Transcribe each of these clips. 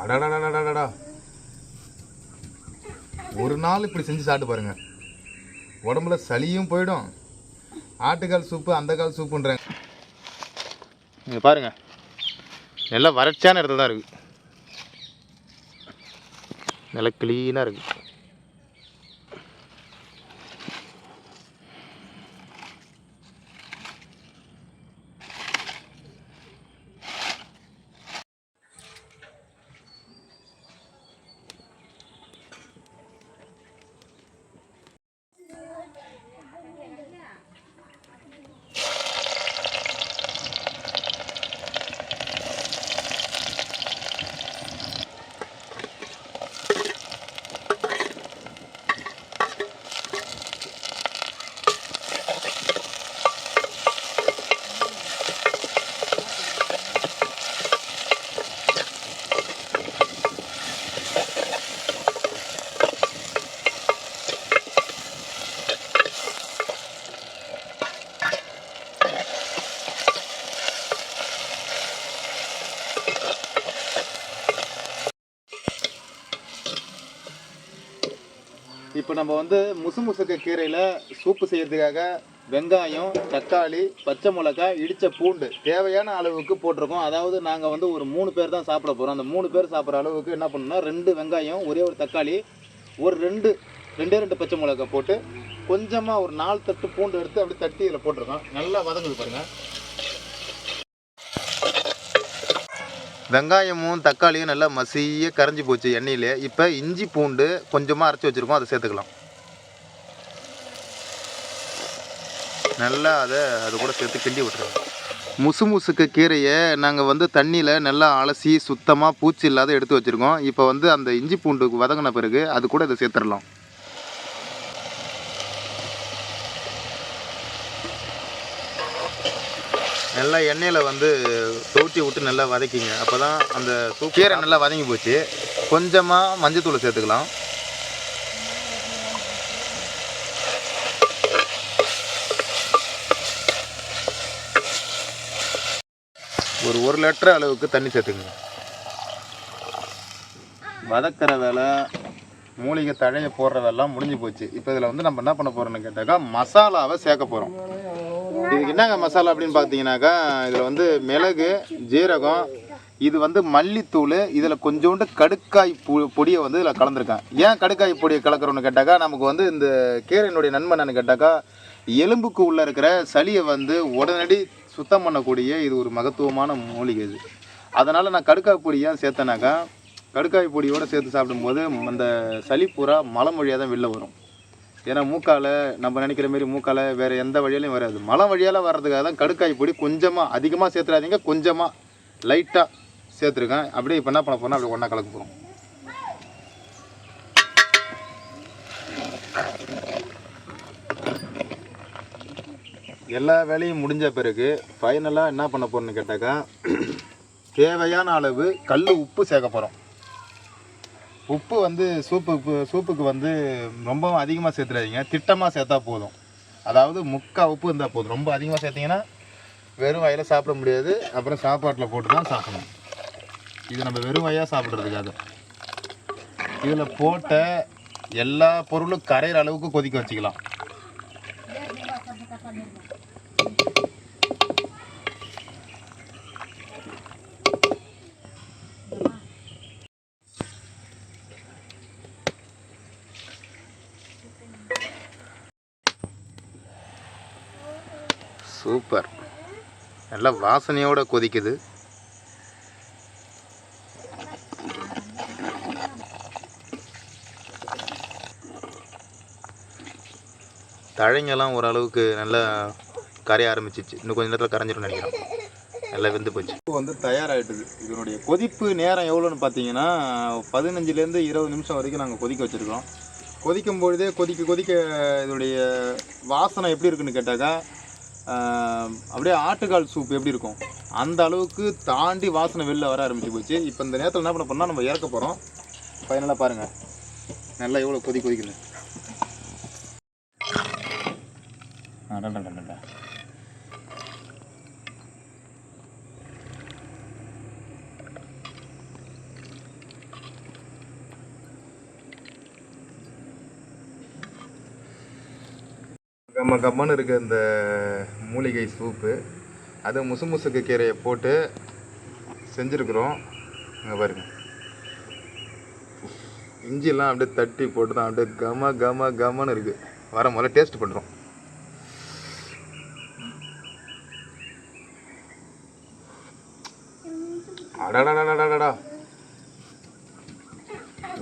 அடாடாடாடாடா, ஒரு நாள் இப்படி செஞ்சு சாப்பிட்டு பாருங்க, உடம்புல சளியும் போயிடும். ஆட்டுக்கால் சூப்பு அந்த கால் சூப்புன்றாங்க. நீங்கள் பாருங்க, நல்லா வறட்சியான இடத்துல தான் இருக்குது, நல்லா க்ளீனாக இருக்குது. இப்போ நம்ம வந்து முசுமுசுக்கு கீரையில் சூப்பு செய்கிறதுக்காக வெங்காயம், தக்காளி, பச்சை மிளகாய், இடித்த பூண்டு தேவையான அளவுக்கு போட்டிருக்கோம். அதாவது நாங்கள் வந்து ஒரு 3 பேர் தான் சாப்பிட போகிறோம். அந்த 3 பேர் சாப்பிட்ற அளவுக்கு என்ன பண்ணணும்னா 2 வெங்காயம், ஒரே ஒரு தக்காளி, ஒரு ரெண்டே 2 பச்சை மிளகாய் போட்டு கொஞ்சமாக ஒரு 4 தட்டு பூண்டு எடுத்து அப்படி தட்டி இதில் போட்டிருக்கோம். நல்லா வதங்குது பாருங்கள். வெங்காயமும் தக்காளியும் நல்லா மசிய கரைஞ்சி போச்சு எண்ணெயில். இப்போ இஞ்சி பூண்டு கொஞ்சமாக அரைச்சி வச்சுருக்கோம், அதை சேர்த்துக்கலாம். நல்லா அது கூட சேர்த்து கிண்டி விட்டுருவோம். முசுமுசுக்கு கீரையை நாங்கள் வந்து தண்ணியில் நல்லா அலசி சுத்தமாக பூச்சி இல்லாத எடுத்து வச்சுருக்கோம். இப்போ வந்து அந்த இஞ்சி பூண்டு வதங்கின பிறகு அது கூட இதை சேர்த்துடலாம். நல்லா எண்ணெயில் வந்து தோட்டி விட்டு நல்லா வதக்கிங்க. அப்போ தான் அந்த கீரை நல்லா வதங்கி போச்சு. கொஞ்சமாக மஞ்சத்தூள் சேர்த்துக்கலாம். ஒரு லிட்டர் அளவுக்கு தண்ணி சேர்த்துக்குங்க. வதக்கிற வேலை, மூலிகை தழையை போடுற வேலைலாம் முடிஞ்சு போச்சு. இப்போ இதில் வந்து நம்ம என்ன பண்ண போகிறோம்னு கேட்டாக்கா மசாலாவை சேர்க்க போகிறோம். இதுக்கு என்னங்க மசாலா அப்படின்னு பார்த்தீங்கன்னாக்கா, இதில் வந்து மிளகு, ஜீரகம், இது வந்து மல்லித்தூள், இதில் கொஞ்சோண்டு கடுக்காய் பொடியை வந்து இதில் கலந்துருக்கேன். ஏன் கடுக்காய் பொடியை கலக்கிறோன்னு கேட்டாக்கா, நமக்கு வந்து இந்த கீரையினுடைய நன்மை என்னன்னு கேட்டாக்கா, எலும்புக்கு உள்ளே இருக்கிற சளியை வந்து உடனடி சுத்தம் பண்ணக்கூடிய இது ஒரு மகத்துவமான மூலிகை இது. அதனால் நான் கடுக்காய் பொடி ஏன் சேர்த்தேனாக்கா, கடுக்காய் பொடியோடு சேர்த்து சாப்பிடும்போது அந்த சளி பூரா மலம் வழியாக தான் வெளில வரும். ஏன்னா மூக்கால் நம்ம நினைக்கிற மாரி மூக்கால் வேறு எந்த வழியாலையும் வராது. மலம் வழியால் வர்றதுக்காக தான் கடுக்காய் பொடி கொஞ்சமாக, அதிகமாக சேர்த்துறாதீங்க, கொஞ்சமாக லைட்டாக சேர்த்துருக்கேன். அப்படியே இப்போ என்ன பண்ண போனால் அப்படி ஒன்றா கலக்க போகிறோம். எல்லா வேலையும் முடிஞ்ச பிறகு ஃபைனலாக என்ன பண்ண போகிறோன்னு கேட்டாக்கா, தேவையான அளவு கல் உப்பு சேர்க்க போகிறோம். உப்பு வந்து சூப்புக்கு வந்து ரொம்பவும் அதிகமாக சேர்த்துடாதீங்க, திட்டமாக சேர்த்தா போதும். அதாவது 3/4 உப்பு இருந்தால் போதும். ரொம்ப அதிகமாக சேர்த்திங்கன்னா வெறும் வாயில் சாப்பிட முடியாது, அப்புறம் சாப்பாட்டில் போட்டு தான் சாப்பிடணும். இது நம்ம வெறும் வாயாக சாப்பிட்றதுக்காக. இதில் போட்ட எல்லா பொருளும் கரையிற அளவுக்கு கொதிக்க வச்சுக்கலாம். சூப்பர், நல்லா வாசனையோடு கொதிக்குது. தழைங்கெல்லாம் ஓரளவுக்கு நல்லா கரைய ஆரம்பிச்சிச்சு. இன்னும் கொஞ்சம் நேரத்தில் கரைஞ்சிடும் நினைக்கிறேன். நல்லா வெந்து போச்சு. இப்போ வந்து தயாராகிட்டுது. இதனுடைய கொதிப்பு நேரம் எவ்வளோன்னு பார்த்தீங்கன்னா 15லேருந்து 20 நிமிஷம் வரைக்கும் நாங்கள் கொதிக்க வச்சுருக்கோம். கொதிக்கும் பொழுதே கொதிக்க இதனுடைய வாசனை எப்படி இருக்குன்னு கேட்டாக்கா, அப்படியே ஆட்டுக்கால் சூப் எப்படி இருக்கும் அந்த அளவுக்கு தாண்டி வாசனை வெளில வர ஆரம்பிச்சு போச்சு. இப்போ இந்த நேரத்தில் என்ன பண்ண போனால் நம்ம இறக்க போகிறோம். ஃபைனலாக பாருங்கள் நல்லா எவ்வளோ கொதிக்குது. கம்ம கம்மன்னு இருக்க இந்த மூலிகை சூப்பு, அது முசுமுசுக்கு கீரையை போட்டு செஞ்சுருக்குறோம். இங்கே பாருங்க, இஞ்சிலாம் அப்படியே தட்டி போட்டு தான் அப்படியே கம கம கமன்னு இருக்குது. வர முதல்ல டேஸ்ட் பண்ணுறோம். அடாடாடாடாடா,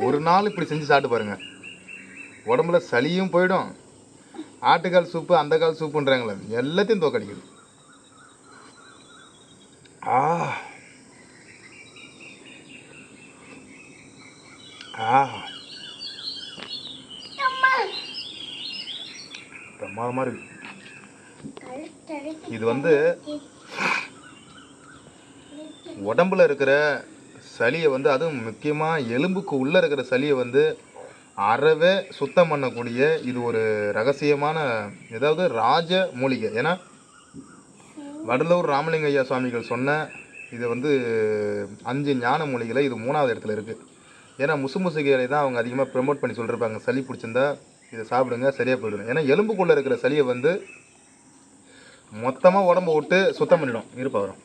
ஒரு நாள் இப்படி செஞ்சு சாப்பிட்டு பாருங்க, உடம்புல சளியும் போயிடும். ஆட்டுக்கால் சூப்பு அந்த கால் சூப்புன்றாங்களே, எல்லாத்தையும் தோக்கடிக்குது. ஆ ஆ பிரமாதமாக இருக்கு. இது வந்து உடம்புல இருக்கிற சளியை வந்து, அதுவும் முக்கியமாக எலும்புக்கு உள்ளே இருக்கிற சளியை வந்து அறவே சுத்தம் பண்ணக்கூடிய இது ஒரு ரகசியமான, ஏதாவது ராஜ மூலிகை. ஏன்னா வடலூர் ராமலிங்க ஐயா சுவாமிகள் சொன்ன இது வந்து 5 ஞான மூலிகையில் இது 3வது இடத்துல இருக்குது. ஏன்னா முசுமுசுகைகளை தான் அவங்க அதிகமாக ப்ரமோட் பண்ணி சொல்லியிருப்பாங்க. சளி பிடிச்சிருந்தா இதை சாப்பிடுங்க, சரியாக போயிடும். ஏன்னா எலும்புக்குள்ளே இருக்கிற சளியை வந்து மொத்தமாக உடம்பு விட்டு சுத்தம் பண்ணிடும். இருப்பா வரும்.